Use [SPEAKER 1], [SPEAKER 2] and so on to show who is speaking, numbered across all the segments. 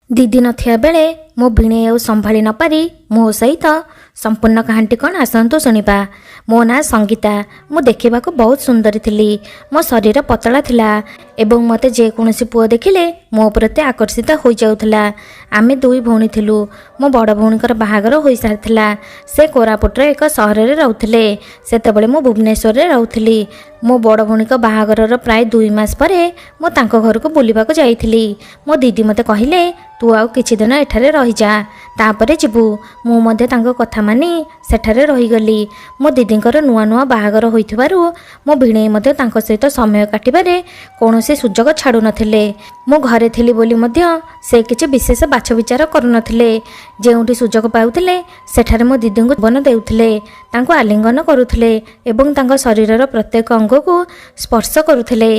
[SPEAKER 1] दीदी नथिया बेले मो भिणे आउ संभाली न पारी मो सहित संपूर्ण कहानी कौन आसतु शुणा। मो ना संगीता। मु देखा बहुत सुंदरी थी। मो शरीर पतला थिला एवं मते जेकोसी पुओ देखिले मो प्रति आकर्षित हो जाउथला। आमे दुई भौणी थिलु। मो बड़ भौणीकर बाहागर हो सारिथिला। से कोरापुटर एक सहर रे रहउथिले। सेतेबेले मु भुवनेश्वर रे रहउथिली। मो बड़ भौणीक बाहागर प्राय 2 मास परे मो तांको घर को बुलिबाको जाइथिली। मो दीदी मते कहिले तू आउ किछि दिन एठारे रहि जा तापरे जिबु। मु मध्य तांको कथा मानी सेठारे रहिगली। मो दीदींकर नुआ नुआ बाहागर होइथिबारु मो भिणे मध्य तांको सहित समय काटिबारे कोनोसी सुजोग छाडु नथिले। मो घरे थिली बोली मध्य से किछि विशेष बाछ विचार करू नथिले। जेउठी सुजोग पाउथिले सेठारे मो दीदींको बन देउथिले, तांको आलिंगन करुथिले एवं तांको शरीरर प्रत्येक अंग को स्पर्श करुथिले।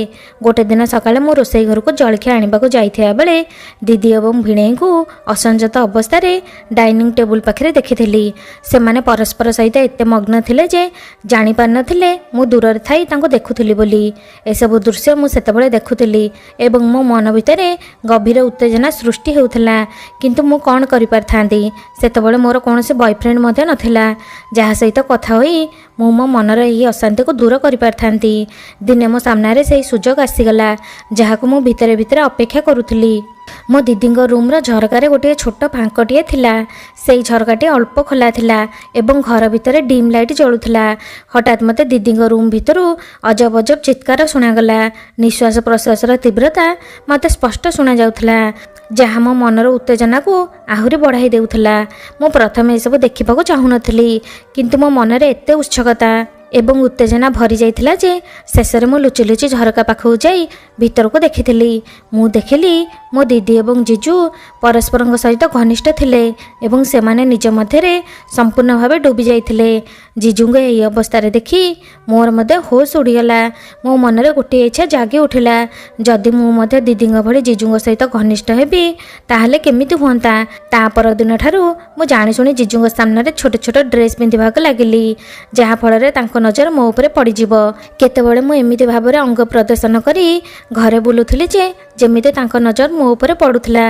[SPEAKER 1] गोटे दिन सकाळे मो रोसई घर को जलखिया आनिबाको जाइथिया बेले दीदी एवं भिणे को असंजत अवस्था रे डाइनिंग टेबुल पाखरे देखिथिली। से माने परस्पर सहित एते मग्न थिले जे जानि पार नथिले मु दूर रे थाई तांको देखुथिली बोली। एसबु दृश्य मु सेतेबेले देखुथिली एवं मो मन भितरे गभीर उत्तेजना सृष्टि हेउथला। किंतु मु कोन करि पारथांती। सेतेबेले मोर कोनोसी बॉयफ्रेंड मध्ये नथिला जहा सहित कथा होई मु मो मनर एही अशांति को दूर करि पारथांती। दिने मो सामना रे सेही सुजोग आसीगला जहाको मु भितरे भितरे अपेक्षा करुथिली। मो दीदींग रूम रो झरकारे गोटे छोट फांकटिए थिला। सेही झरकाटी अल्प खोला थिला एवं घर भितरे डिम लाइट जळुथिला। हठात मते दीदींग रूम भितरु अजब अजब चित्कार सुनागला। निश्वास प्रश्वासर तीव्रता मते स्पष्ट सुना जाउथिला जहा मो मनर उत्तेजना को आहुरी बढ़ाई देउथिला। मो प्रथमे एसबु देखिबाको चाहुनथिली किंतु मो मनरे एते उत्सुकता एवं उत्तेजना भरी जाइथिला जे शेषरे मो लुचि लुचि झरका पाखु जाई भीतर को देखिथिली। मु देखिली मो दीदी एवं जीजू परस्पर सहित घनिष्ठ थिले एवं सेमाने निज मध्यरे संपूर्ण भावे डूबी जाइथिले। जीजूंग एही अवस्था रे देखि मोर मध्य होश उड़ीगला। मो मनरे गोटे इच्छा जागी उठिला, जदि मु मध्य दीदींग भଳି जीजूंग सहित घनिष्ठ हेबी ताहले केमिति हुंता। ता पर दिन ठारू मु जानि सुनी जीजूंग सामने रे छोट छोट ड्रेस पिंधिबाक लागिली जहा फल रे तांको नजर मो उपरे पड़ीजिव। केतेबेले मु एमिति भाबरे अंग प्रदर्शन करी घरे बुलुथिली जे जेमिति तांको नजर मो उपरे पड़ुथिला।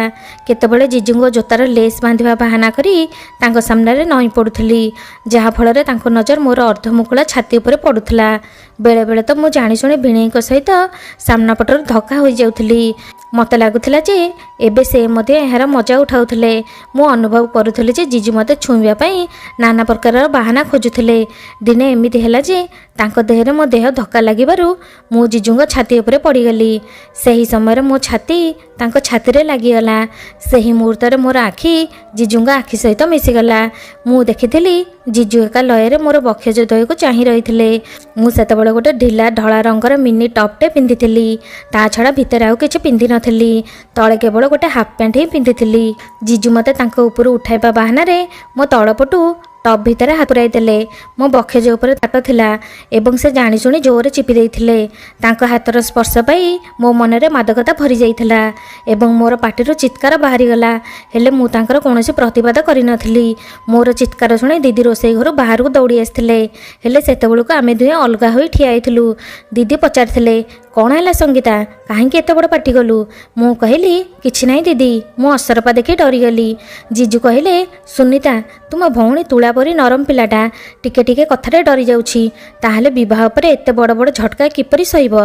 [SPEAKER 1] केतेबेले जीजूंग जोतार लेस बांधिबा बहाना करी तांको सामने रे नई पड़ुथिली जहा फल रे तांको नजर मोर अर्धमुकुला छाती उपरे पड़ुथिला। बेले बेले तो मु जानि सुनी भिणेईक सहित सामना पटर धक्का होई जाउथिली। मत लागुथिला जे एबे से मते एहार मजा उठाउथिले। मु अनुभव करुथिले जे जीजू मते छुईबा पई नाना प्रकार बहाना खोजुथिले। दिने एमिति हैला जे तांको देहरे मो देह धक्का लागिबारु मु जीजूंग छाती उपरे पड़ीगली। सेही समय मो छाती तांको छाती रे लागिगला। सेही मुहूर्त रे मोर आखि जीजूंग आखि सहित मिसिगला। मु देखिथिली जीजू एका लय रे मोर बक्षज द्वय को चाहि रहिथिले। मु सेतेबेले गोटे ढिला धळा रंगर मिनी टॉपटे पिंधिथिली। ता छडा भितर आउ किछि पिंधि नथिली। तळे केवल गोटे हाफ पैंट ही पिंधिथिली। जीजू मते तांको उपरु उठाइबा बहाना रे मो तळपटु टॉप भितर हाथ पुराई देले। मो बक्षज उपरे ताट थिला एवं से जानि सुनी जोरे चिपि देइथिले। तांको हातर स्पर्श पाई मो मनरे मादकता भरी जाइथिला एवं मोर पाटिरु चित्कार बाहरी गला। हेले मु तांकर कोनोसी प्रतिवाद करि नथिली। मोर चित्कार सुनी दीदी रोसई घर बाहर को दौड़ी आस्थिले। हेले सेतेबेलको आमे दुहे अलगा होई ठिया आइथिलु। दीदी पचारथिले कौन है संगीता कहीं एत बड़ पाटी गलु। मु कहली किछि नाही दीदी मु असरपा देखि डरी गली। जीजू कहले सुनीता तुम भौणी तुला परी नरम पिलाटा टिके टिके कथारे डरी जाउछि ताहले विवाह पर एते बड़ बड़ झटका किपरि सहिब।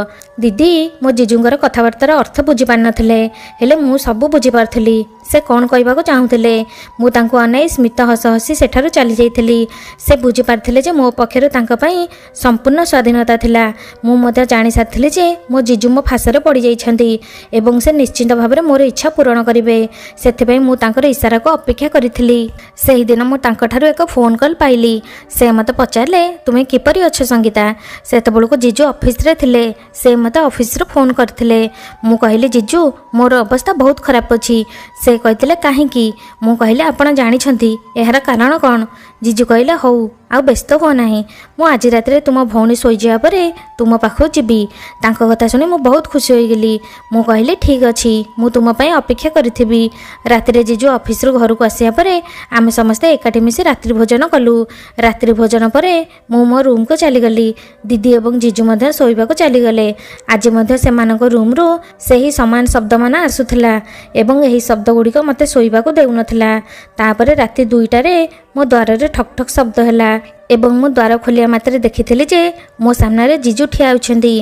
[SPEAKER 1] दीदी मो जीजूंगर कथाबार्तार अर्थ बुझी पार नथिले हेले मु सबु बुझी पारथिली। से कौन कहबाको चाहुथिले। मु तांको अनाई स्मित हस हसी सेठारु चली जाइथिली। से बुझी पारथिले जे मो पक्षरु तांका पई संपूर्ण स्वाधीनता थिला। मु मते जानि सारथिले जे मो जीजू मो फासरे पड़ी जाइछन्ती एवं से निश्चित भाबरे मोर इच्छा पूरण करिवे। सेथिपई मु तांकर इशारा को अपेक्षा करिथिली। सेही दिन मु तांका ठारु एक फोन कॉल पाइली। से मते पचारले तुमे किपरि अछ संगीता। सेतबेलको जीजू ऑफिस रे थिले। से मते ऑफिस रो फोन करथिले। मु कहली जीजू मोर अवस्था बहुत खराब अछि। से कहिथिले काहेकि। मु कहले आपण जानिछन्ती एहार कारण कोन। जीजू कहले हौ आ व्यस्त हो नाही मु आज रात तुम भौणी शोई जा परे तुम पाखु जीवी। तांको कथा सुनी मु बहुत खुशी होई गेली। मु कहली ठीक अछि मु तुम पई अपेक्षा करिथिबी। रात्रि जीजू ऑफिस रो घर को आसिया परे आमे समस्ते एकाठी मिसी रात्रि भोजन कलु। रात्रि भोजन परे मु मो रूम को चली गली। दीदी एवं जीजू मध्य शोइबा को चली गले। आज मध्य सेमानक रूम रो सेही समान शब्द मान आसुथिला एवं एही शब्द ଗୁଡ଼ିକ ମୋତେ ଶୋଇବାକୁ ଦେଉନଥିଲା। ତାପରେ ରାତି 2ଟାରେ ମୋ ଦ୍ୱାରରେ ଠକ୍ ଠକ୍ ଶବ୍ଦ ହେଲା ଏବଂ ମୁଁ ଦ୍ୱାର ଖୋଲିବା ମାତ୍ରେ ଦେଖିଥିଲି ଯେ ମୋ ସାମ୍ନାରେ ଜିଜୁ ଠିଆ ହୋଇଛନ୍ତି।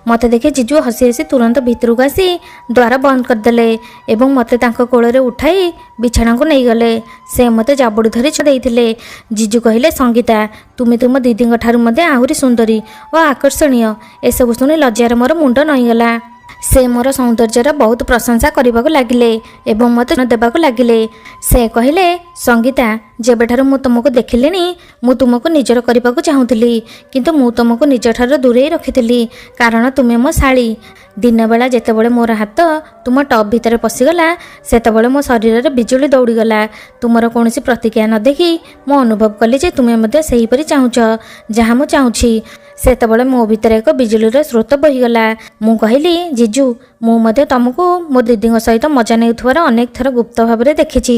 [SPEAKER 1] ମୋତେ ଦେଖି ଜିଜୁ ହସି ହସି ତୁରନ୍ତ ଭିତରକୁ ଆସି ଦ୍ୱାର ବନ୍ଦ କରିଦେଲେ ଏବଂ ମୋତେ ତାଙ୍କ କୋଳରେ ଉଠାଇ ବିଛଣାକୁ ନେଇଗଲେ। ସେ ମୋତେ ଜାବୁଡ଼ି ଧରି ଦେଇଥିଲେ। ଜିଜୁ କହିଲେ, ସଙ୍ଗୀତା, ତୁମେ ତୁମ ଦିଦିଙ୍କ ଠାରୁ ମଧ୍ୟ ଆହୁରି ସୁନ୍ଦରୀ ଓ ଆକର୍ଷଣୀୟ। ଏସବୁ ଶୁଣି ଲଜ୍ଜାରେ ମୋର ମୁଣ୍ଡ ନଇଁଗଲା। ସେ ମୋର ସୌନ୍ଦର୍ଯ୍ୟର ବହୁତ ପ୍ରଶଂସା କରିବାକୁ ଲାଗିଲେ ଏବଂ ମୋତେ ଦେବାକୁ ଲାଗିଲେ। ସେ କହିଲେ, ସଙ୍ଗୀତା, ଯେବେଠାରୁ ମୁଁ ତୁମକୁ ଦେଖିଲିଣି ମୁଁ ତୁମକୁ ନିଜର କରିବାକୁ ଚାହୁଁଥିଲି, କିନ୍ତୁ ମୁଁ ତୁମକୁ ନିଜଠାରୁ ଦୂରେଇ ରଖିଥିଲି କାରଣ ତୁମେ ମୋ ଶାଳୀ। ଦିନବେଳା ଯେତେବେଳେ ମୋର ହାତ ତୁମ ଟପ୍ ଭିତରେ ପଶିଗଲା ସେତେବେଳେ ମୋ ଶରୀରରେ ବିଜୁଳି ଦୌଡ଼ିଗଲା। ତୁମର କୌଣସି ପ୍ରତିକ୍ରିୟା ନ ଦେଖି ମୁଁ ଅନୁଭବ କଲି ଯେ ତୁମେ ମଧ୍ୟ ସେହିପରି ଚାହୁଁଛ ଯାହା ମୁଁ ଚାହୁଁଛି। ସେତେବେଳେ ମୋ ଭିତରେ ଏକ ବିଜୁଳିର ସ୍ରୋତ ବହିଗଲା। ମୁଁ କହିଲି, ଜିଜୁ, ମୁଁ ମଧ୍ୟ ତୁମକୁ ମୋ ଦିଦିଙ୍କ ସହିତ ମଜା ନେଉଥିବାର ଅନେକ ଥର ଗୁପ୍ତ ଭାବରେ ଦେଖିଛି।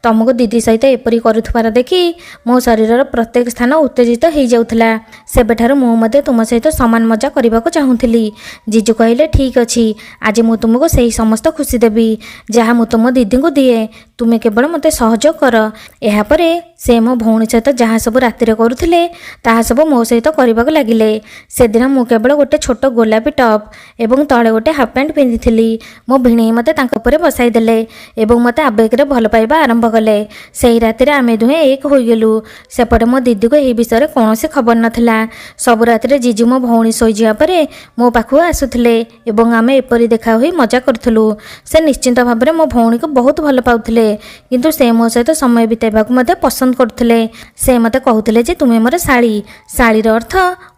[SPEAKER 1] ତୁମକୁ ଦିଦି ସହିତ ଏପରି କରୁଥିବାର ଦେଖି ମୋ ଶରୀରର ପ୍ରତ୍ୟେକ ସ୍ଥାନ ଉତ୍ତେଜିତ ହୋଇଯାଉଥିଲା। ସେବେଠାରୁ ମୁଁ ମଧ୍ୟ ତୁମ ସହିତ ସମାନ ମଜା କରିବାକୁ ଚାହୁଁଥିଲି। ଜିଜୁ କହିଲେ, ଠିକ୍ ଅଛି, ଆଜି ମୁଁ ତୁମକୁ ସେହି ସମସ୍ତ ଖୁସି ଦେବି ଯାହା ମୁଁ ତୁମ ଦିଦିଙ୍କୁ ଦିଏ। ତୁମେ କେବଳ ମୋତେ ସହଯୋଗ କର। ଏହାପରେ ସେ ମୋ ଭଉଣୀ ସହିତ ଯାହା ସବୁ ରାତିରେ କରୁଥିଲେ ତାହା ସବୁ ମୋ ସହିତ କରିବାକୁ ଲାଗିଲେ। ସେଦିନ ମୁଁ କେବଳ ଗୋଟେ ଛୋଟ ଗୋଲାପୀ ଟପ୍ ଏବଂ ତଳେ ଗୋଟେ ହାଫ୍ ପ୍ୟାଣ୍ଟ ପିନ୍ଧିଥିଲି। ମୋ ଭିଣେଇ ମୋତେ ତାଙ୍କ ଉପରେ ବସାଇଦେଲେ ଏବଂ ମୋତେ ଆବେଗରେ ଭଲ ପାଇବା ଆରମ୍ଭ କଲେ। ସେହି ରାତିରେ ଆମେ ଦୁହେଁ ଏକ ହୋଇଗଲୁ। ସେପଟେ ମୋ ଦିଦିକୁ ଏହି ବିଷୟରେ କୌଣସି ଖବର ନଥିଲା। ସବୁ ରାତିରେ ଜିଜୁ ମୋ ଭଉଣୀ ଶୋଇଯିବା ପରେ ମୋ ପାଖକୁ ଆସୁଥିଲେ ଏବଂ ଆମେ ଏପରି ଦେଖା ହୋଇ ମଜା କରୁଥିଲୁ। ସେ ନିଶ୍ଚିନ୍ତ ଭାବରେ ମୋ ଭଉଣୀକୁ ବହୁତ ଭଲ ପାଉଥିଲେ, କିନ୍ତୁ ସେ ମୋ ସହିତ ସମୟ ବିତାଇବାକୁ ମଧ୍ୟ ପସନ୍ଦ କରୁଥିଲେ। ସେ ମୋତେ କହୁଥିଲେ ଯେ ତୁମେ ମୋର ଶାଳୀ। ଶାଳୀର ଅର୍ଥ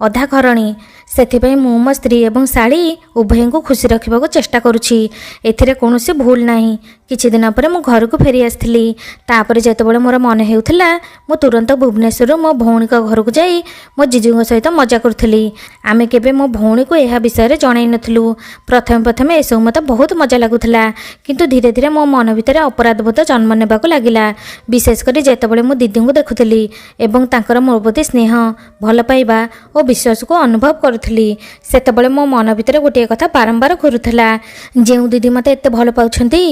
[SPEAKER 1] ଅଧା ଘରଣୀ। ସେଥିପାଇଁ ମୁଁ ମୋ ସ୍ତ୍ରୀ ଏବଂ ଶାଳୀ ଉଭୟଙ୍କୁ ଖୁସି ରଖିବାକୁ ଚେଷ୍ଟା କରୁଛି। ଏଥିରେ କୌଣସି ଭୁଲ ନାହିଁ। କିଛି ଦିନ ପରେ ମୁଁ ଘରକୁ ଫେରି ଆସିଥିଲି। ତାପରେ ଯେତେବେଳେ ମୋର ମନେ ହେଉଥିଲା ମୁଁ ତୁରନ୍ତ ଭୁବନେଶ୍ୱରରୁ ମୋ ଭଉଣୀଙ୍କ ଘରକୁ ଯାଇ ମୋ ଜିଜୁଙ୍କ ସହିତ ମଜା କରୁଥିଲି। ଆମେ କେବେ ମୋ ଭଉଣୀକୁ ଏହା ବିଷୟରେ ଜଣାଇ ନଥିଲୁ। ପ୍ରଥମେ ଏସବୁ ମୋତେ ବହୁତ ମଜା ଲାଗୁଥିଲା, କିନ୍ତୁ ଧୀରେ ଧୀରେ ମୋ ମନ ଭିତରେ ଅପରାଧବୋଧ ଜନ୍ମ ନେବାକୁ ଲାଗିଲା। ବିଶେଷ କରି ଯେତେବେଳେ ମୁଁ ଦିଦିଙ୍କୁ ଦେଖୁଥିଲି ଏବଂ ତାଙ୍କର ମୋ ପ୍ରତି ସ୍ନେହ, ଭଲ ପାଇବା ଓ ବିଶ୍ୱାସକୁ ଅନୁଭବ କରୁଥିଲି, ସେତେବେଳେ ମୋ ମନ ଭିତରେ ଗୋଟିଏ କଥା ବାରମ୍ବାର ଘୁରୁଥିଲା, ଯେଉଁ ଦିଦି ମୋତେ ଏତେ ଭଲ ପାଉଛନ୍ତି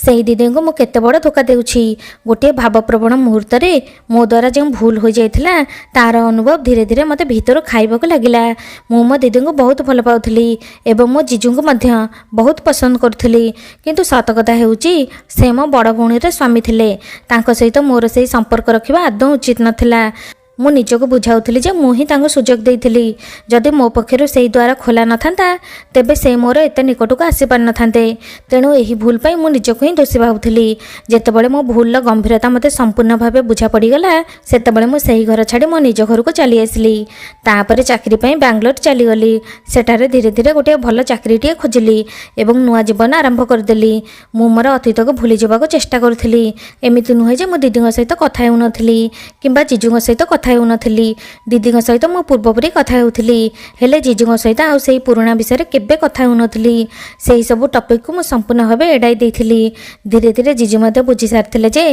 [SPEAKER 1] ସେହି ଦିଦିଙ୍କୁ ମୁଁ କେତେ ବଡ଼ ଧୋକା ଦେଉଛି। ଗୋଟିଏ ଭାବପ୍ରବଣ ମୁହୂର୍ତ୍ତରେ ମୋ ଦ୍ୱାରା ଯେଉଁ ଭୁଲ ହୋଇଯାଇଥିଲା ତାର ଅନୁଭବ ଧୀରେ ଧୀରେ ମୋତେ ଭିତରୁ ଖାଇବାକୁ ଲାଗିଲା। ମୁଁ ମୋ ଦିଦିଙ୍କୁ ବହୁତ ଭଲ ପାଉଥିଲି ଏବଂ ମୋ ଜିଜୁଙ୍କୁ ମଧ୍ୟ ବହୁତ ପସନ୍ଦ କରୁଥିଲି, କିନ୍ତୁ ସତ କଥା ହେଉଛି ସେ ମୋ ବଡ଼ ଭଉଣୀର ସ୍ୱାମୀ ଥିଲେ। ତାଙ୍କ ସହିତ ମୋର ସେହି ସମ୍ପର୍କ ରଖିବା ଆଦୌ ଉଚିତ ନଥିଲା। ମୁଁ ନିଜକୁ ବୁଝାଉଥିଲି ଯେ ମୁଁ ହିଁ ତାଙ୍କୁ ସୁଯୋଗ ଦେଇଥିଲି। ଯଦି ମୋ ପକ୍ଷରୁ ସେହି ଦ୍ୱାର ଖୋଲା ନଥାନ୍ତା ତେବେ ସେ ମୋର ଏତେ ନିକଟକୁ ଆସିପାରିନଥାନ୍ତେ। ତେଣୁ ଏହି ଭୁଲ ପାଇଁ ମୁଁ ନିଜକୁ ହିଁ ଦୋଷୀ ଭାବୁଥିଲି। ଯେତେବେଳେ ମୋ ଭୁଲର ଗମ୍ଭୀରତା ମୋତେ ସମ୍ପୂର୍ଣ୍ଣ ଭାବେ ବୁଝା ପଡ଼ିଗଲା ସେତେବେଳେ ମୁଁ ସେହି ଘର ଛାଡ଼ି ମୋ ନିଜ ଘରକୁ ଚାଲି ଆସିଲି। ତାପରେ ଚାକିରି ପାଇଁ ବାଙ୍ଗାଲୋର ଚାଲିଗଲି। ସେଠାରେ ଧୀରେ ଧୀରେ ଗୋଟିଏ ଭଲ ଚାକିରିଟିଏ ଖୋଜିଲି ଏବଂ ନୂଆ ଜୀବନ ଆରମ୍ଭ କରିଦେଲି। ମୁଁ ମୋର ଅତୀତକୁ ଭୁଲି ଯିବାକୁ ଚେଷ୍ଟା କରୁଥିଲି। ଏମିତି ନୁହେଁ ଯେ ମୁଁ ଦିଦିଙ୍କ ସହିତ କଥା ହେଉନଥିଲି କିମ୍ବା ଜିଜୁଙ୍କ ସହିତ କଥା ହେଉନଥିଲି। ଦିଦିଙ୍କ ସହିତ ମୁଁ ପୂର୍ବପରି କଥା ହେଉଥିଲି, ହେଲେ ଜିଜୁଙ୍କ ସହିତ ଆଉ ସେହି ପୁରୁଣା ବିଷୟରେ କେବେ କଥା ହେଉନଥିଲି। ସେହି ସବୁ ଟପିକକୁ ମୁଁ ସମ୍ପୂର୍ଣ୍ଣ ଭାବେ ଏଡ଼ାଇ ଦେଇଥିଲି। ଧୀରେ ଧୀରେ ଜିଜୁ ମଧ୍ୟ ବୁଝି ସାରିଥିଲେ ଯେ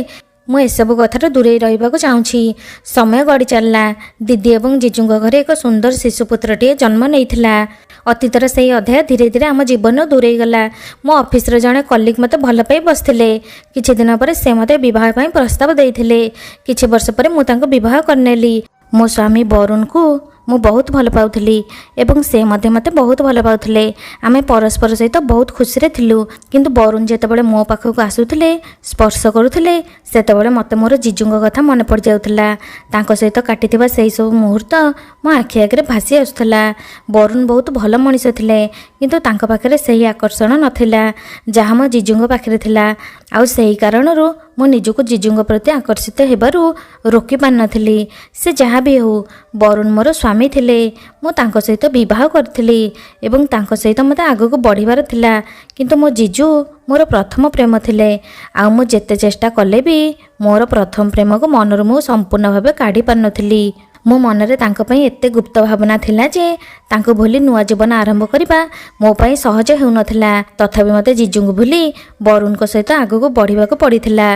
[SPEAKER 1] ମୁଁ ଏସବୁ କଥାରୁ ଦୂରେଇ ରହିବାକୁ ଚାହୁଁଛି। ସମୟ ଗଡ଼ି ଚାଲିଲା। ଦିଦି ଏବଂ ଜିଜୁଙ୍କ ଘରେ ଏକ ସୁନ୍ଦର ଶିଶୁପୁତ୍ରଟିଏ ଜନ୍ମ ନେଇଥିଲା। ଅତୀତର ସେହି ଅଧ୍ୟାୟ ଧୀରେ ଧୀରେ ଆମ ଜୀବନରୁ ଦୂରେଇ ଗଲା। ମୋ ଅଫିସର ଜଣେ କଲିଗ ମୋତେ ଭଲ ପାଇ ବସିଥିଲେ। କିଛି ଦିନ ପରେ ସେ ମୋତେ ବିବାହ ପାଇଁ ପ୍ରସ୍ତାବ ଦେଇଥିଲେ। କିଛି ବର୍ଷ ପରେ ମୁଁ ତାଙ୍କୁ ବିବାହ କରିନେଲି। ମୋ ସ୍ୱାମୀ ବରୁଣଙ୍କୁ ମୁଁ ବହୁତ ଭଲ ପାଉଥିଲି ଏବଂ ସେ ମଧ୍ୟ ମୋତେ ବହୁତ ଭଲ ପାଉଥିଲେ। ଆମେ ପରସ୍ପର ସହିତ ବହୁତ ଖୁସିରେ ଥିଲୁ, କିନ୍ତୁ ବରୁଣ ଯେତେବେଳେ ମୋ ପାଖକୁ ଆସୁଥିଲେ, ସ୍ପର୍ଶ କରୁଥିଲେ, ସେତେବେଳେ ମୋତେ ମୋର ଜିଜୁଙ୍କ କଥା ମନେ ପଡ଼ିଯାଉଥିଲା। ତାଙ୍କ ସହିତ କାଟିଥିବା ସେହିସବୁ ମୁହୂର୍ତ୍ତ ମୋ ଆଖି ଆଗରେ ଭାସି ଆସୁଥିଲା। ବରୁଣ ବହୁତ ଭଲ ମଣିଷ ଥିଲେ, କିନ୍ତୁ ତାଙ୍କ ପାଖରେ ସେହି ଆକର୍ଷଣ ନଥିଲା ଯାହା ମୋ ଜିଜୁଙ୍କ ପାଖରେ ଥିଲା। ଆଉ ସେହି କାରଣରୁ ମୁଁ ନିଜକୁ ଜିଜୁଙ୍କ ପ୍ରତି ଆକର୍ଷିତ ହେବାରୁ ରୋକି ପାରିନଥିଲି। ସେ ଯାହା ବି ହେଉ, ବରୁଣ ମୋର ସ୍ୱାମୀ ଥିଲେ। ମୁଁ ତାଙ୍କ ସହିତ ବିବାହ କରିଥିଲି ଏବଂ ତାଙ୍କ ସହିତ ମୋତେ ଆଗକୁ ବଢ଼ିବାର ଥିଲା, କିନ୍ତୁ ମୋ ଜିଜୁ ମୋର ପ୍ରଥମ ପ୍ରେମ ଥିଲେ। ଆଉ ମୁଁ ଯେତେ ଚେଷ୍ଟା କଲେ ବି ମୋର ପ୍ରଥମ ପ୍ରେମକୁ ମନରୁ ମୁଁ ସମ୍ପୂର୍ଣ୍ଣ ଭାବେ କାଢ଼ି ପାରିନଥିଲି। ମୋ ମନରେ ତାଙ୍କ ପାଇଁ ଏତେ ଗୁପ୍ତ ଭାବନା ଥିଲା ଯେ ତାଙ୍କୁ ଭୁଲି ନୂଆ ଜୀବନ ଆରମ୍ଭ କରିବା ମୋ ପାଇଁ ସହଜ ହେଉନଥିଲା। ତଥାପି ମୋତେ ଜିଜୁଙ୍କୁ ଭୁଲି ବରୁଣଙ୍କ ସହିତ ଆଗକୁ ବଢ଼ିବାକୁ ପଡ଼ିଥିଲା।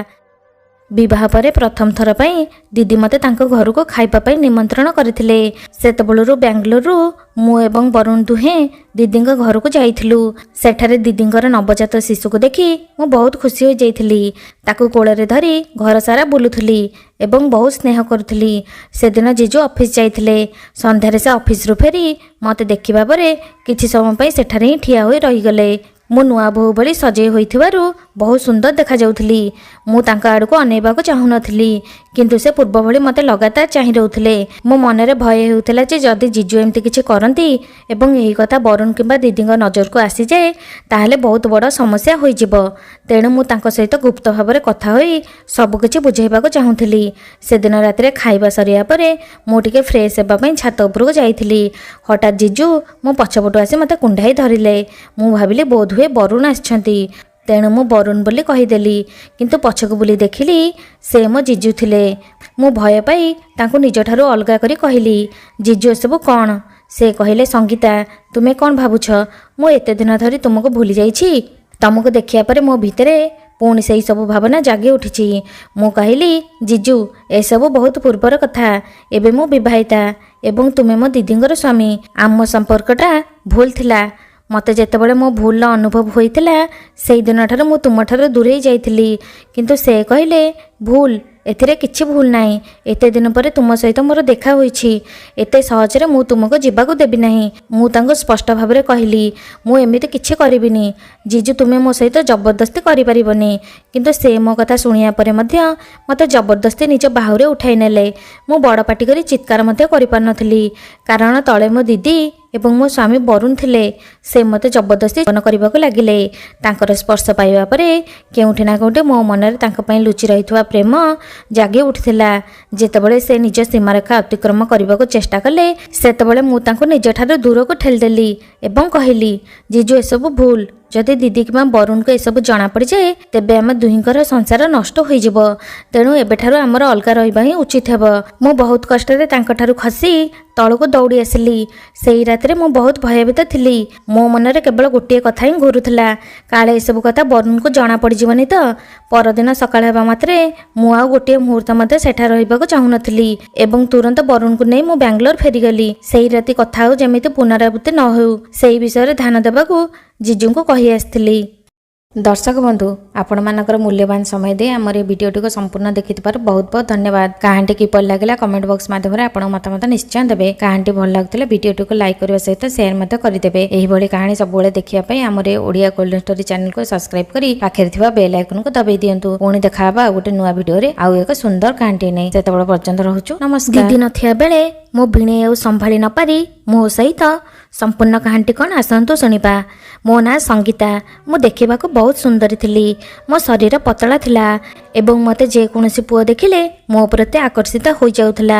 [SPEAKER 1] ବିବାହ ପରେ ପ୍ରଥମ ଥର ପାଇଁ ଦିଦି ମୋତେ ତାଙ୍କ ଘରକୁ ଖାଇବା ପାଇଁ ନିମନ୍ତ୍ରଣ କରିଥିଲେ। ସେତେବେଳରୁ ବାଙ୍ଗାଲୋରରୁ ମୁଁ ଏବଂ ବରୁଣ ଦୁହେଁ ଦିଦିଙ୍କ ଘରକୁ ଯାଇଥିଲୁ। ସେଠାରେ ଦିଦିଙ୍କର ନବଜାତ ଶିଶୁକୁ ଦେଖି ମୁଁ ବହୁତ ଖୁସି ହୋଇଯାଇଥିଲି। ତାକୁ କୋଳରେ ଧରି ଘର ସାରା ବୁଲୁଥିଲି ଏବଂ ବହୁତ ସ୍ନେହ କରୁଥିଲି। ସେଦିନ ଜିଜୁ ଅଫିସ ଯାଇଥିଲେ। ସନ୍ଧ୍ୟାରେ ସେ ଅଫିସରୁ ଫେରି ମୋତେ ଦେଖିବା ପରେ କିଛି ସମୟ ପାଇଁ ସେଠାରେ ହିଁ ଠିଆ ହୋଇ ରହିଗଲେ। ମୁଁ ନୂଆ ବୋହୂ ଭଳି ସଜେଇ ହୋଇଥିବାରୁ ବହୁତ ସୁନ୍ଦର ଦେଖାଯାଉଥିଲି। ମୁଁ ତାଙ୍କ ଆଡ଼କୁ ଅନେଇବାକୁ ଚାହୁଁନଥିଲି, କିନ୍ତୁ ସେ ପୂର୍ବ ଭଳି ମୋତେ ଲଗାତାର ଚାହିଁ ରହୁଥିଲେ। ମୋ ମନରେ ଭୟ ହେଉଥିଲା ଯେ ଯଦି ଜିଜୁ ଏମିତି କିଛି କରନ୍ତି ଏବଂ ଏହି କଥା ବରୁଣ କିମ୍ବା ଦିଦିଙ୍କ ନଜରକୁ ଆସିଯାଏ ତାହେଲେ ବହୁତ ବଡ଼ ସମସ୍ୟା ହୋଇଯିବ। ତେଣୁ ମୁଁ ତାଙ୍କ ସହିତ ଗୁପ୍ତ ଭାବରେ କଥା ହୋଇ ସବୁକିଛି ବୁଝାଇବାକୁ ଚାହୁଁଥିଲି। ସେଦିନ ରାତିରେ ଖାଇବା ସରିବା ପରେ ମୁଁ ଟିକେ ଫ୍ରେଶ୍ ହେବା ପାଇଁ ଛାତ ଉପରକୁ ଯାଇଥିଲି। ହଠାତ୍ ଜିଜୁ ମୋ ପଛପଟୁ ଆସି ମୋତେ କୁଣ୍ଢାଇ ଧରିଲେ। ମୁଁ ଭାବିଲି ବୋଧହୁଏ ବରୁଣ ଆସିଛନ୍ତି, ତେଣୁ ମୁଁ ବରୁଣ ବୋଲି କହିଦେଲି। କିନ୍ତୁ ପଛକୁ ବୁଲି ଦେଖିଲି ସେ ମୋ ଜିଜୁ ଥିଲେ। ମୁଁ ଭୟ ପାଇ ତାଙ୍କୁ ନିଜଠାରୁ ଅଲଗା କରି କହିଲି, ଜିଜୁ ଏସବୁ କ'ଣ? ସେ କହିଲେ, ସଙ୍ଗୀତା, ତୁମେ କ'ଣ ଭାବୁଛ ମୁଁ ଏତେ ଦିନ ଧରି ତୁମକୁ ଭୁଲି ଯାଇଛି? ତମକୁ ଦେଖିବା ପରେ ମୋ ଭିତରେ ପୁଣି ସେହି ସବୁ ଭାବନା ଜାଗି ଉଠିଛି। ମୁଁ କହିଲି, ଜିଜୁ ଏସବୁ ବହୁତ ପୂର୍ବର କଥା। ଏବେ ମୁଁ ବିବାହିତା ଏବଂ ତୁମେ ମୋ ଦିଦିଙ୍କର ସ୍ୱାମୀ। ଆମ ସମ୍ପର୍କଟା ଭୁଲ ଥିଲା। ମୋତେ ଯେତେବେଳେ ମୋ ଭୁଲର ଅନୁଭବ ହୋଇଥିଲା ସେହି ଦିନଠାରୁ ମୁଁ ତୁମଠାରୁ ଦୂରେଇ ଯାଇଥିଲି। କିନ୍ତୁ ସେ କହିଲେ, ଭୁଲ? ଏଥିରେ କିଛି ଭୁଲ ନାହିଁ। ଏତେ ଦିନ ପରେ ତୁମ ସହିତ ମୋର ଦେଖା ହୋଇଛି। ଏତେ ସହଜରେ ମୁଁ ତୁମକୁ ଯିବାକୁ ଦେବି ନାହିଁ। ମୁଁ ତାଙ୍କୁ ସ୍ପଷ୍ଟ ଭାବରେ କହିଲି, ମୁଁ ଏମିତି କିଛି କରିବିନି। ଜିଜୁ ତୁମେ ମୋ ସହିତ ଜବରଦସ୍ତି କରିପାରିବନି। କିନ୍ତୁ ସେ ମୋ କଥା ଶୁଣିବା ପରେ ମଧ୍ୟ ମୋତେ ଜବରଦସ୍ତି ନିଜ ବାହୁରେ ଉଠାଇ ନେଲେ। ମୁଁ ବଡ଼ ପାଟି କରି ଚିତ୍କାର ମଧ୍ୟ କରିପାରୁନଥିଲି, କାରଣ ତଳେ ମୋ ଦିଦି ଏବଂ ମୋ ସ୍ୱାମୀ ବରୁଣ ଥିଲେ। ସେ ମୋତେ ଜବରଦସ୍ତି ଜୀବନ କରିବାକୁ ଲାଗିଲେ। ତାଙ୍କର ସ୍ପର୍ଶ ପାଇବା ପରେ କେଉଁଠି ନା କେଉଁଠି ମୋ ମନରେ ତାଙ୍କ ପାଇଁ ଲୁଚି ରହିଥିବା ପ୍ରେମ ଜାଗି ଉଠିଥିଲା। ଯେତେବେଳେ ସେ ନିଜ ସୀମାରେଖା ଅତିକ୍ରମ କରିବାକୁ ଚେଷ୍ଟା କଲେ ସେତେବେଳେ ମୁଁ ତାଙ୍କୁ ନିଜଠାରୁ ଦୂରକୁ ଠେଲିଦେଲି ଏବଂ କହିଲି, ଜିଜୁ ଏସବୁ ଭୁଲ। ଯଦି ଦିଦି କିମ୍ବା ବରୁଣକୁ ଏସବୁ ଜଣାପଡ଼ିଯାଏ ତେବେ ଆମ ଦୁହିଁଙ୍କର ସଂସାର ନଷ୍ଟ ହୋଇଯିବ। ତେଣୁ ଏବେଠାରୁ ଆମର ଅଲଗା ରହିବା ହିଁ ଉଚିତ ହେବ। ମୁଁ ବହୁତ କଷ୍ଟରେ ତାଙ୍କଠାରୁ ଖସି ତଳକୁ ଦୌଡ଼ି ଆସିଲି। ସେହି ରାତିରେ ମୁଁ ବହୁତ ଭୟଭୀତ ଥିଲି। ମୋ ମନରେ କେବଳ ଗୋଟିଏ କଥା ହିଁ ଘୁରୁଥିଲା, କାଳେ ଏସବୁ କଥା ବରୁଣକୁ ଜଣାପଡ଼ିଯିବନି ତ। ପରଦିନ ସକାଳ ହେବା ମାତ୍ରେ ମୁଁ ଆଉ ଗୋଟିଏ ମୁହୂର୍ତ୍ତ ମଧ୍ୟ ସେଠାରେ ରହିବାକୁ ଚାହୁଁନଥିଲି ଏବଂ ତୁରନ୍ତ ବରୁଣକୁ ନେଇ ମୁଁ ବାଙ୍ଗାଲୋର ଫେରିଗଲି। ସେହି ରାତି କଥା ଆଉ ଯେମିତି ପୁନରାବୃତ୍ତି ନ ହେଉ ସେହି ବିଷୟରେ ଧ୍ୟାନ ଦେବାକୁ ଜିଜୁଙ୍କୁ କହି ଆସିଥିଲି। ଦର୍ଶକ ବନ୍ଧୁ, ଆପଣମାନଙ୍କର ମୂଲ୍ୟବାନ ସମୟ ଦେଇ ଆମର ଏହି ଭିଡ଼ିଓଟିକୁ ସମ୍ପୂର୍ଣ୍ଣ ଦେଖିଥିବାରୁ ବହୁତ ବହୁତ ଧନ୍ୟବାଦ। କାହାଣୀଟି କିପରି ଲାଗିଲା କମେଣ୍ଟ ବକ୍ସ ମାଧ୍ୟମରେ ଆପଣଙ୍କ ମତାମତ ନିଶ୍ଚୟ ଦେବେ। କାହାଣୀଟି ଭଲ ଲାଗୁଥିଲେ ଭିଡ଼ିଓଟିକୁ ଲାଇକ୍ କରିବା ସହିତ ସେୟାର ମଧ୍ୟ କରିଦେବେ। ଏହିଭଳି କାହାଣୀ ସବୁବେଳେ ଦେଖିବା ପାଇଁ ଆମର ଓଡ଼ିଆ ଗୋଲ୍ଡେନ ଷ୍ଟୋରି ଚ୍ୟାନେଲକୁ ସବସ୍କ୍ରାଇବ କରି ପାଖରେ ଥିବା ବେଲ୍ ଆଇକନକୁ ଦବାଇ ଦିଅନ୍ତୁ। ପୁଣି ଦେଖା ହେବା ଆଉ ଗୋଟେ ନୂଆ ଭିଡ଼ିଓରେ ଆଉ ଏକ ସୁନ୍ଦର କାହାଣୀଟି ନେଇ। ସେତେବେଳେ ପର୍ଯ୍ୟନ୍ତ ରହୁଛୁ, ନମସ୍କାର। ଦିଦି ନଥିବା ବେଳେ ମୋ ଭିଣେଇ ଆଉ ସମ୍ଭାଳି ନପାରି ମୋ ସହିତ ସମ୍ପୂର୍ଣ୍ଣ କାହାଣୀଟି କ'ଣ ଆସନ୍ତୁ ଶୁଣିବା। ମୋ ନାଁ ସଙ୍ଗୀତା। ମୁଁ ଦେଖିବାକୁ ବହୁତ ସୁନ୍ଦରୀ ଥିଲି। ମୋ ଶରୀର ପତଳା ଥିଲା ଏବଂ ମୋତେ ଯେକୌଣସି ପୁଅ ଦେଖିଲେ ମୋ ପ୍ରତି ଆକର୍ଷିତ ହୋଇଯାଉଥିଲା।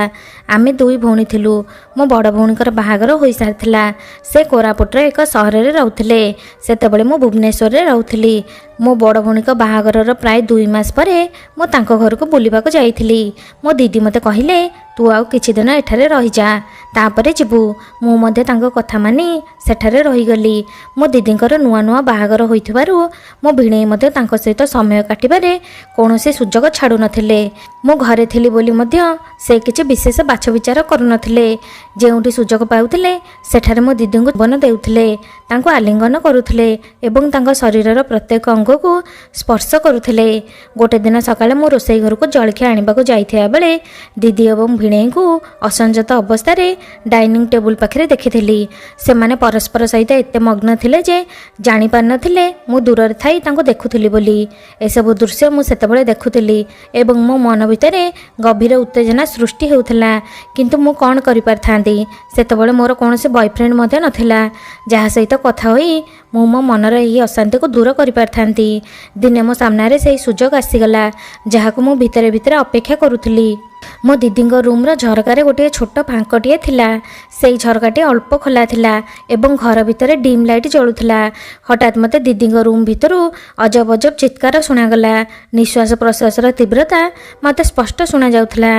[SPEAKER 1] ଆମେ ଦୁଇ ଭଉଣୀ ଥିଲୁ। ମୋ ବଡ଼ ଭଉଣୀଙ୍କର ବାହାଘର ହୋଇସାରିଥିଲା। ସେ କୋରାପୁଟର ଏକ ସହରରେ ରହୁଥିଲେ। ସେତେବେଳେ ମୁଁ ଭୁବନେଶ୍ୱରରେ ରହୁଥିଲି। ମୋ ବଡ଼ ଭଉଣୀଙ୍କ ବାହାଘରର ପ୍ରାୟ 2 ମାସ ପରେ ମୁଁ ତାଙ୍କ ଘରକୁ ବୁଲିବାକୁ ଯାଇଥିଲି। ମୋ ଦିଦି ମୋତେ କହିଲେ, ତୁ ଆଉ କିଛି ଦିନ ଏଠାରେ ରହିଯା, ତାପରେ ଯିବୁ। ମୁଁ ମଧ୍ୟ ତାଙ୍କ କଥା ମାନି ସେଠାରେ ରହିଗଲି। ମୋ ଦିଦିଙ୍କର ନୂଆ ନୂଆ ବାହାଘର ହୋଇଥିବାରୁ ମୋ ଭିଣେଇ ମଧ୍ୟ ତାଙ୍କ ସହିତ ସମୟ କାଟିବାରେ କୌଣସି ସୁଯୋଗ ଛାଡ଼ୁନଥିଲେ। ମୁଁ ଘରେ ଥିଲି ବୋଲି ମଧ୍ୟ ସେ କିଛି ବିଶେଷ ବାଛବିଚାର କରୁନଥିଲେ। ଯେଉଁଠି ସୁଯୋଗ ପାଉଥିଲେ ସେଠାରେ ମୋ ଦିଦିଙ୍କୁ ଜୀବନ ଦେଉଥିଲେ, ତାଙ୍କୁ ଆଲିଙ୍ଗନ କରୁଥିଲେ ଏବଂ ତାଙ୍କ ଶରୀରର ପ୍ରତ୍ୟେକ ଅଙ୍ଗକୁ ସ୍ପର୍ଶ କରୁଥିଲେ। ଗୋଟେ ଦିନ ସକାଳେ ମୁଁ ରୋଷେଇ ଘରକୁ ଜଳଖିଆ ଆଣିବାକୁ ଯାଇଥିବା ବେଳେ ଦିଦି ଏବଂ ଭିଣେଇଙ୍କୁ ଅସଞ୍ଜତ ଅବସ୍ଥାରେ ଡାଇନିଂ ଟେବୁଲ ପାଖରେ ଦେଖିଥିଲି। ସେମାନେ ପରସ୍ପର ସହିତ ଏତେ ମଗ୍ନ ଥିଲେ ଯେ ଜାଣିପାରିନଥିଲେ ମୁଁ ଦୂରରେ ଥାଇ ତାଙ୍କୁ ଦେଖୁଥିଲି ବୋଲି। ଏସବୁ ଦୃଶ୍ୟ ମୁଁ ସେତେବେଳେ ଦେଖୁଥିଲି ଏବଂ ମୋ ମନ ଭିତରେ ଗଭୀର ଉତ୍ତେଜନା ସୃଷ୍ଟି ହେଉଥିଲା। କିନ୍ତୁ ମୁଁ କ'ଣ କରିପାରିଥାନ୍ତି? ସେତେବେଳେ ମୋର କୌଣସି ବୟଫ୍ରେଣ୍ଡ ମଧ୍ୟ ନଥିଲା ଯାହା ସହିତ କଥା ହୋଇ ମୁଁ ମୋ ମନର ଏହି ଅଶାନ୍ତିକୁ ଦୂର କରିପାରିଥାନ୍ତି। ଦିନେ ମୋ ସାମ୍ନାରେ ସେହି ସୁଯୋଗ ଆସିଗଲା ଯାହାକୁ ମୁଁ ଭିତରେ ଭିତରେ ଅପେକ୍ଷା କରୁଥିଲି। ମୋ ଦିଦିଙ୍କ ରୁମ୍ର ଝରକାରେ ଗୋଟିଏ ଛୋଟ ଫାଙ୍କଟିଏ ଥିଲା। ସେହି ଝରକାଟି ଅଳ୍ପ ଖୋଲା ଥିଲା ଏବଂ ଘର ଭିତରେ ଡିମ୍ ଲାଇଟ୍ ଜଳୁଥିଲା। ହଠାତ୍ ମୋତେ ଦିଦିଙ୍କ ରୁମ୍ ଭିତରୁ ଅଜବ ଅଜବ ଚିତ୍କାର ଶୁଣାଗଲା। ନିଶ୍ୱାସ ପ୍ରଶ୍ୱାସର ତୀବ୍ରତା ମୋତେ ସ୍ପଷ୍ଟ ଶୁଣାଯାଉଥିଲା,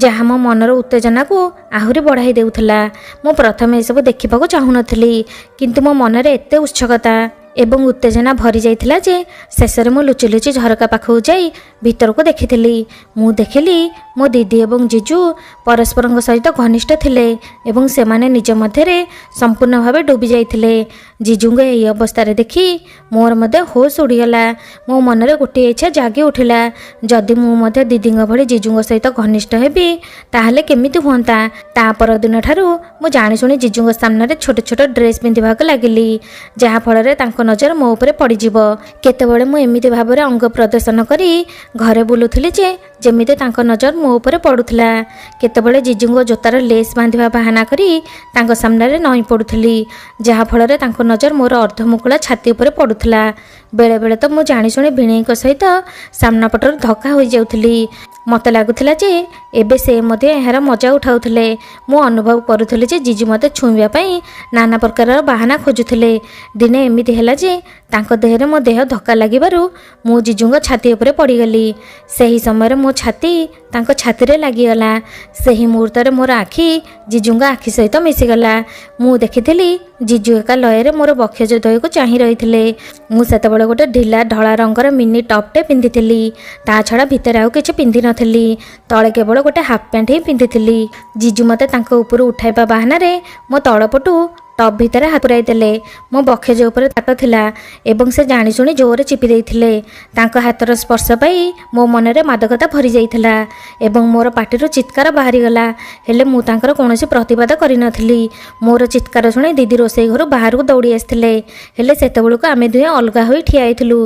[SPEAKER 1] ଯାହା ମୋ ମନର ଉତ୍ତେଜନାକୁ ଆହୁରି ବଢ଼ାଇ ଦେଉଥିଲା। ମୁଁ ପ୍ରଥମେ ଏସବୁ ଦେଖିବାକୁ ଚାହୁଁନଥିଲି, କିନ୍ତୁ ମୋ ମନରେ ଏତେ ଉତ୍ସୁକତା ଏବଂ ଉତ୍ତେଜନା ଭରି ଯାଇଥିଲା ଯେ ଶେଷରେ ମୁଁ ଲୁଚି ଲୁଚି ଝରକା ପାଖକୁ ଯାଇ ଭିତରକୁ ଦେଖିଥିଲି। ମୁଁ ଦେଖିଲି ମୋ ଦିଦି ଏବଂ ଜିଜୁ ପରସ୍ପରଙ୍କ ସହିତ ଘନିଷ୍ଠ ଥିଲେ ଏବଂ ସେମାନେ ନିଜ ମଧ୍ୟରେ ସମ୍ପୂର୍ଣ୍ଣ ଭାବେ ଡୁବି ଯାଇଥିଲେ। ଜିଜୁଙ୍କ ଏହି ଅବସ୍ଥାରେ ଦେଖି ମୋର ମଧ୍ୟ ହୋସ୍ ଉଡ଼ିଗଲା। ମୋ ମନରେ ଗୋଟିଏ ଇଚ୍ଛା ଜାଗି ଉଠିଲା, ଯଦି ମୁଁ ମଧ୍ୟ ଦିଦିଙ୍କ ଭଳି ଜିଜୁଙ୍କ ସହିତ ଘନିଷ୍ଠ ହେବି ତାହେଲେ କେମିତି ହୁଅନ୍ତା। ତା ପରଦିନ ଠାରୁ ମୁଁ ଜାଣିଶୁଣି ଜିଜୁଙ୍କ ସାମ୍ନାରେ ଛୋଟ ଛୋଟ ଡ୍ରେସ୍ ପିନ୍ଧିବାକୁ ଲାଗିଲି, ଯାହାଫଳରେ ତାଙ୍କ ନଜର ମୋ ଉପରେ ପଡ଼ିଯିବ। କେତେବେଳେ ମୁଁ ଏମିତି ଭାବରେ ଅଙ୍ଗ ପ୍ରଦର୍ଶନ କରି ଘରେ ବୁଲୁଥିଲି ଯେ ଯେମିତି ତାଙ୍କ ନଜର ମୋ ଉପରେ ପଡ଼ୁଥିଲା। କେତେବେଳେ ଜିଜୁଙ୍କ ଜୋତାର ଲେସ୍ ବାନ୍ଧିବା ବାହାନା କରି ତାଙ୍କ ସାମ୍ନାରେ ନଇଁ ପଡ଼ୁଥିଲି, ଯାହାଫଳରେ ତାଙ୍କ ନଜର ମୋର ଅର୍ଦ୍ଧମୁକୁଳା ଛାତି ଉପରେ ପଡ଼ୁଥିଲା। ବେଳେବେଳେ ତ ମୁଁ ଜାଣିଶୁଣି ଭିଣେଇଙ୍କ ସହିତ ସାମ୍ନା ପଟରୁ ଧକ୍କା ହୋଇଯାଉଥିଲି। ମୋତେ ଲାଗୁଥିଲା ଯେ ଏବେ ସେ ମଧ୍ୟ ଏହାର ମଜା ଉଠାଉଥିଲେ। ମୁଁ ଅନୁଭବ କରୁଥିଲି ଯେ ଜିଜୁ ମୋତେ ଛୁଇଁବା ପାଇଁ ନାନା ପ୍ରକାରର ବାହାନା ଖୋଜୁଥିଲେ। ଦିନେ ଏମିତି ହେଲା ଯେ ତାଙ୍କ ଦେହରେ ମୋ ଦେହ ଧକ୍କା ଲାଗିବାରୁ ମୁଁ ଜିଜୁଙ୍କ ଛାତି ଉପରେ ପଡ଼ିଗଲି। ସେହି ସମୟରେ ମୋ ଛାତି ତାଙ୍କ ଛାତିରେ ଲାଗିଗଲା। ସେହି ମୁହୂର୍ତ୍ତରେ ମୋର ଆଖି ଜିଜୁଙ୍କ ଆଖି ସହିତ ମିଶିଗଲା। ମୁଁ ଦେଖିଥିଲି ଜିଜୁ ଏକା ଲୟରେ ମୋର ବକ୍ଷୋଜୟକୁ ଚାହିଁ ରହିଥିଲେ। ମୁଁ ସେତେବେଳେ ଗୋଟେ ଢିଲା ଧଳା ରଙ୍ଗର ମିନି ଟପ୍ଟେ ପିନ୍ଧିଥିଲି। ତା ଛଡ଼ା ଭିତରେ ଆଉ କିଛି ପିନ୍ଧିନଥିଲି। ତଳେ କେବଳ ଗୋଟେ ହାଫ୍ ପ୍ୟାଣ୍ଟ ହିଁ ପିନ୍ଧିଥିଲି। ଜିଜୁ ମୋତେ ତାଙ୍କ ଉପରୁ ଉଠାଇବା ବାହାନାରେ ମୋ ତଳପଟୁ ଟପ୍ ଭିତରେ ହାତ ପୁରାଇ ଦେଲେ। ମୋ ବକ୍ଷୋଜ ଉପରେ ତାଟ ଥିଲା ଏବଂ ସେ ଜାଣିଶୁଣି ଜୋରରେ ଚିପି ଦେଇଥିଲେ। ତାଙ୍କ ହାତର ସ୍ପର୍ଶ ପାଇ ମୋ ମନରେ ମାଦକତା ଭରି ଯାଇଥିଲା ଏବଂ ମୋର ପାଟିରୁ ଚିତ୍କାର ବାହାରିଗଲା। ହେଲେ ମୁଁ ତାଙ୍କର କୌଣସି ପ୍ରତିବାଦ କରିନଥିଲି। ମୋର ଚିତ୍କାର ଶୁଣି ଦିଦି ରୋଷେଇ ଘରୁ ବାହାରକୁ ଦୌଡ଼ି ଆସିଥିଲେ। ହେଲେ ସେତେବେଳକୁ ଆମେ ଦୁହେଁ ଅଲଗା ହୋଇ ଠିଆ ହେଇଥିଲୁ।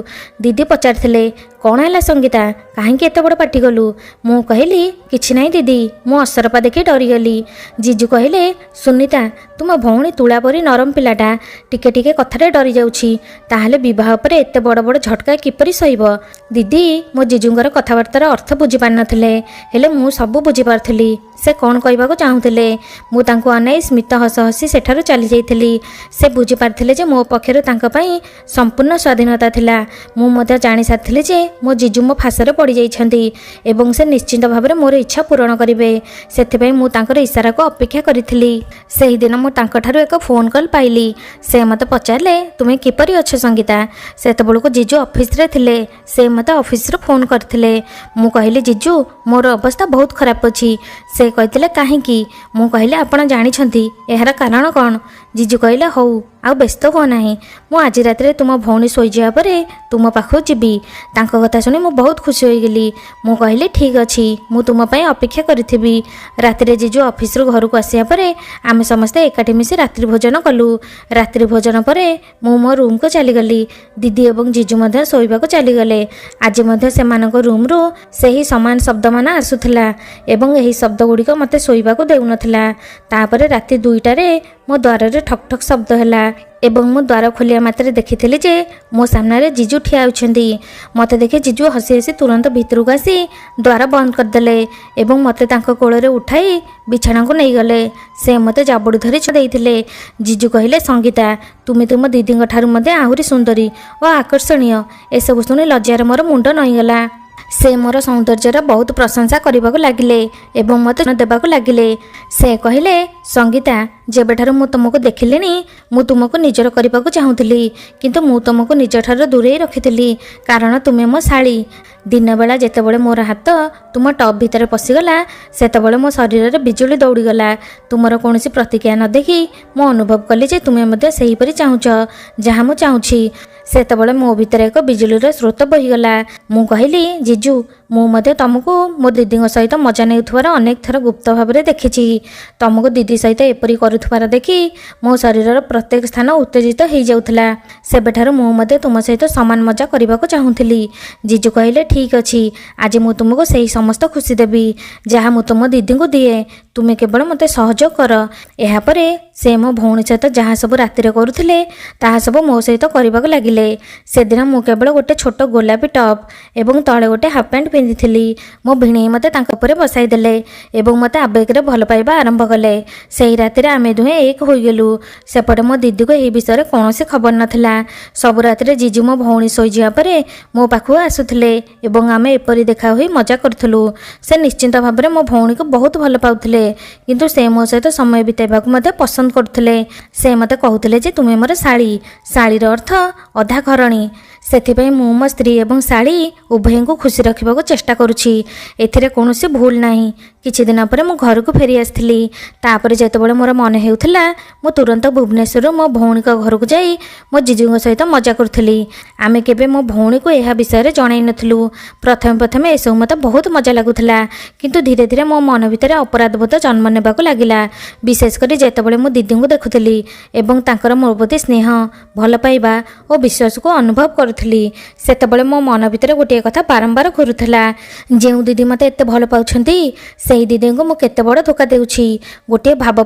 [SPEAKER 1] ଦିଦି ପଚାରିଥିଲେ, କ'ଣ ହେଲା ସଙ୍ଗୀତା, କାହିଁକି ଏତେ ବଡ଼ ପାଟି କଲୁ? ମୁଁ କହିଲି, କିଛି ନାହିଁ ଦିଦି, ମୁଁ ଅସରପା ଦେଖି ଡରିଗଲି। ଜିଜୁ କହିଲେ, ସୁନିତା, ତୁମ ଭଉଣୀ ତୁଳା ପରି ନରମ ପିଲାଟା ଟିକେ ଟିକେ କଥାରେ ଡରି ଯାଉଛି, ତାହେଲେ ବିବାହ ପରେ ଏତେ ବଡ଼ ବଡ଼ ଝଟକା କିପରି ସହିବ? ଦିଦି ମୋ ଜିଜୁଙ୍କର କଥାବାର୍ତ୍ତାର ଅର୍ଥ ବୁଝିପାରିନଥିଲେ, ହେଲେ ମୁଁ ସବୁ ବୁଝିପାରୁଥିଲି ସେ କ'ଣ କହିବାକୁ ଚାହୁଁଥିଲେ। ମୁଁ ତାଙ୍କୁ ଅନାଇ ସ୍ମିତ ହସ ହସି ସେଠାରୁ ଚାଲିଯାଇଥିଲି। ସେ ବୁଝିପାରିଥିଲେ ଯେ ମୋ ପକ୍ଷରେ ତାଙ୍କ ପାଇଁ ସମ୍ପୂର୍ଣ୍ଣ ସ୍ୱାଧୀନତା ଥିଲା। ମୁଁ ମଧ୍ୟ ଜାଣିସାରିଥିଲି ଯେ ମୋ ଜିଜୁ ମୋ ଫାଶରେ ପଡ଼ିଯାଇଛନ୍ତି ଏବଂ ସେ ନିଶ୍ଚିନ୍ତ ଭାବରେ ମୋର ଇଚ୍ଛା ପୂରଣ କରିବେ। ସେଥିପାଇଁ ମୁଁ ତାଙ୍କର ଇସାରାକୁ ଅପେକ୍ଷା କରିଥିଲି। ସେହିଦିନ ମୁଁ ତାଙ୍କଠାରୁ ଏକ ଫୋନ୍ କଲ୍ ପାଇଲି। ସେ ମୋତେ ପଚାରିଲେ, ତୁମେ କିପରି ଅଛ ସଙ୍ଗୀତା? ସେତେବେଳକୁ ଜିଜୁ ଅଫିସରେ ଥିଲେ। ସେ ମୋତେ ଅଫିସରୁ ଫୋନ୍ କରିଥିଲେ। ମୁଁ କହିଲି, ଜିଜୁ ମୋର ଅବସ୍ଥା ବହୁତ ଖରାପ ଅଛି। ସେ କହିଥିଲେ, କାହିଁକି? ମୁଁ କହିଲି, ଆପଣ ଜାଣିଛନ୍ତି ଏହାର କାରଣ କ'ଣ? ଜିଜୁ କହିଲେ, ହଉ ଆଉ ବ୍ୟସ୍ତ ହୁଅ ନାହିଁ, ମୁଁ ଆଜି ରାତିରେ ତୁମ ଭଉଣୀ ଶୋଇଯିବା ପରେ ତୁମ ପାଖକୁ ଯିବି। ତାଙ୍କ କଥା ଶୁଣି ମୁଁ ବହୁତ ଖୁସି ହୋଇଗଲି। ମୁଁ କହିଲି, ଠିକ୍ ଅଛି, ମୁଁ ତୁମ ପାଇଁ ଅପେକ୍ଷା କରିଥିବି। ରାତିରେ ଜିଜୁ ଅଫିସରୁ ଘରକୁ ଆସିବା ପରେ ଆମେ ସମସ୍ତେ ଏକାଠି ମିଶି ରାତ୍ରି ଭୋଜନ କଲୁ। ରାତ୍ରି ଭୋଜନ ପରେ ମୁଁ ମୋ ରୁମ୍କୁ ଚାଲିଗଲି। ଦିଦି ଏବଂ ଜିଜୁ ମଧ୍ୟ ଶୋଇବାକୁ ଚାଲିଗଲେ। ଆଜି ମଧ୍ୟ ସେମାନଙ୍କ ରୁମ୍ରୁ ସେହି ସମାନ ଶବ୍ଦମାନ ଆସୁଥିଲା ଏବଂ ଏହି ଶବ୍ଦଗୁଡ଼ିକ ମୋତେ ଶୋଇବାକୁ ଦେଉନଥିଲା। ତାପରେ ରାତି 2ଟାରେ ମୋ ଦ୍ୱାରରେ ଠକ୍ ଠକ୍ ଶବ୍ଦ ହେଲା ଏବଂ ମୁଁ ଦ୍ୱାର ଖୋଲିବା ମାତ୍ରେ ଦେଖିଥିଲି ଯେ ମୋ ସାମ୍ନାରେ ଜିଜୁ ଠିଆ ହୋଇଛନ୍ତି। ମୋତେ ଦେଖି ଜିଜୁ ହସି ହସି ତୁରନ୍ତ ଭିତରକୁ ଆସି ଦ୍ୱାର ବନ୍ଦ କରିଦେଲେ ଏବଂ ମୋତେ ତାଙ୍କ କୋଳରେ ଉଠାଇ ବିଛଣାକୁ ନେଇଗଲେ। ସେ ମୋତେ ଜାବୁଡ଼ି ଧରି ଦେଇଥିଲେ। ଜିଜୁ କହିଲେ, ସଙ୍ଗୀତା, ତୁମେ ତୁମ ଦିଦିଙ୍କ ଠାରୁ ମଧ୍ୟ ଆହୁରି ସୁନ୍ଦରୀ ଓ ଆକର୍ଷଣୀୟ। ଏସବୁ ଶୁଣି ଲଜ୍ଜାରେ ମୋର ମୁଣ୍ଡ ନଇଁଗଲା। ସେ ମୋର ସୌନ୍ଦର୍ଯ୍ୟର ବହୁତ ପ୍ରଶଂସା କରିବାକୁ ଲାଗିଲେ ଏବଂ ମୋତେ ଦେବାକୁ ଲାଗିଲେ। ସେ କହିଲେ, ସଙ୍ଗୀତା, ଯେବେଠାରୁ ମୁଁ ତୁମକୁ ଦେଖିଲିଣି ମୁଁ ତୁମକୁ ନିଜର କରିବାକୁ ଚାହୁଁଥିଲି, କିନ୍ତୁ ମୁଁ ତୁମକୁ ନିଜଠାରୁ ଦୂରେଇ ରଖିଥିଲି କାରଣ ତୁମେ ମୋ ଶାଳୀ। ଦିନବେଳା ଯେତେବେଳେ ମୋର ହାତ ତୁମ ଟପ୍ ଭିତରେ ପଶିଗଲା ସେତେବେଳେ ମୋ ଶରୀରରେ ବିଜୁଳି ଦୌଡ଼ିଗଲା। ତୁମର କୌଣସି ପ୍ରତିକ୍ରିୟା ନ ଦେଖି ମୁଁ ଅନୁଭବ କଲି ଯେ ତୁମେ ମଧ୍ୟ ସେହିପରି ଚାହୁଁଛ ଯାହା ମୁଁ ଚାହୁଁଛି। ସେତେବେଳେ ମୋ ଭିତରେ ଏକ ବିଜୁଳିର ସ୍ରୋତ ବହିଗଲା। ମୁଁ କହିଲି, ଜିଜୁ, ମୁଁ ମଧ୍ୟ ତୁମକୁ ମୋ ଦିଦିଙ୍କ ସହିତ ମଜା ନେଉଥିବାର ଅନେକ ଥର ଗୁପ୍ତ ଭାବରେ ଦେଖିଛି। ତୁମକୁ ଦିଦି ସହିତ ଏପରି କରୁଥିବାର ଦେଖି ମୋ ଶରୀରର ପ୍ରତ୍ୟେକ ସ୍ଥାନ ଉତ୍ତେଜିତ ହୋଇଯାଉଥିଲା। ସେବେଠାରୁ ମୁଁ ମଧ୍ୟ ତୁମ ସହିତ ସମାନ ମଜା କରିବାକୁ ଚାହୁଁଥିଲି। ଜିଜୁ କହିଲେ, ଠିକ୍ ଅଛି, ଆଜି ମୁଁ ତୁମକୁ ସେହି ସମସ୍ତ ଖୁସି ଦେବି ଯାହା ମୁଁ ତୁମ ଦିଦିଙ୍କୁ ଦିଏ। ତୁମେ କେବଳ ମୋତେ ସହଯୋଗ କର। ଏହାପରେ ସେ ମୋ ଭଉଣୀ ସହିତ ଯାହା ସବୁ ରାତିରେ କରୁଥିଲେ ତାହା ସବୁ ମୋ ସହିତ କରିବାକୁ ଲାଗିଲେ। ଆସିଥିଲେ। ସେଦିନ ମୁଁ କେବଳ ଗୋଟେ ଛୋଟ ଗୋଲାପୀ ଟପ୍ ଏବଂ ତଳେ ଗୋଟେ ହାଫ୍ ପ୍ୟାଣ୍ଟ ପିନ୍ଧିଥିଲି। ମୋ ଭିଣେଇ ମୋତେ ତାଙ୍କ ଉପରେ ବସାଇ ଦେଲେ ଏବଂ ମୋତେ ଆବେଗରେ ଭଲ ପାଇବା ଆରମ୍ଭ କଲେ। ସେହି ରାତିରେ ଆମେ ଦୁହେଁ ଏକ ହୋଇଗଲୁ। ସେପଟେ ମୋ ଦିଦିକୁ ଏହି ବିଷୟରେ କୌଣସି ଖବର ନଥିଲା। ସବୁ ରାତିରେ ଜିଜୁ ମୋ ଭଉଣୀ ଶୋଇଯିବା ପରେ ମୋ ପାଖକୁ ଆସୁଥିଲେ ଏବଂ ଆମେ ଏପରି ଦେଖା ହୋଇ ମଜା କରୁଥିଲୁ। ସେ ନିଶ୍ଚିନ୍ତ ଭାବରେ ମୋ ଭଉଣୀକୁ ବହୁତ ଭଲ ପାଉଥିଲେ, କିନ୍ତୁ ସେ ମୋ ସହିତ ସମୟ ବିତାଇବାକୁ ମଧ୍ୟ ପସନ୍ଦ କରୁଥିଲେ। ସେ ମୋତେ କହୁଥିଲେ ଯେ ତୁମେ ମୋର ଶାଳୀ। ଶାଳୀର ଅର୍ଥ ଅଧା ଘରଣୀ। ସେଥିପାଇଁ ମୁଁ ମୋ ସ୍ତ୍ରୀ ଏବଂ ଶାଳୀ ଉଭୟଙ୍କୁ ଖୁସି ରଖିବାକୁ ଚେଷ୍ଟା କରୁଛି। ଏଥିରେ କୌଣସି ଭୁଲ ନାହିଁ। କିଛି ଦିନ ପରେ ମୁଁ ଘରକୁ ଫେରି ଆସିଥିଲି। ତାପରେ ଯେତେବେଳେ ମୋର ମନେ ହେଉଥିଲା, ମୁଁ ତୁରନ୍ତ ଭୁବନେଶ୍ୱରରୁ ମୋ ଭଉଣୀଙ୍କ ଘରକୁ ଯାଇ ମୋ ଜିଜୁଙ୍କ ସହିତ ମଜା କରୁଥିଲି। ଆମେ କେବେ ମୋ ଭଉଣୀକୁ ଏହା ବିଷୟରେ ଜଣାଇ ନଥିଲୁ। ପ୍ରଥମେ ଏସବୁ ମୋତେ ବହୁତ ମଜା ଲାଗୁଥିଲା, କିନ୍ତୁ ଧୀରେ ଧୀରେ ମୋ ମନ ଭିତରେ ଅପରାଧବୋଧ ଜନ୍ମ ନେବାକୁ ଲାଗିଲା। ବିଶେଷ କରି ଯେତେବେଳେ ମୁଁ ଦିଦିଙ୍କୁ ଦେଖୁଥିଲି ଏବଂ ତାଙ୍କର ମୋ ପ୍ରତି ସ୍ନେହ, ଭଲ ପାଇବା ଓ ବିଶ୍ୱାସକୁ ଅନୁଭବ କରୁଥିଲି, ସେତେବେଳେ ମୋ ମନ ଭିତରେ ଗୋଟିଏ କଥା ବାରମ୍ବାର ଘୁରୁଥିଲା, ଯେଉଁ ଦିଦି ମୋତେ ଏତେ ଭଲ ପାଉଛନ୍ତି, ସେହି ଦିଦିଙ୍କୁ ମୁଁ କେତେ ବଡ଼ ଧୋକା ଦେଉଛି। ଗୋଟିଏ ଭାବ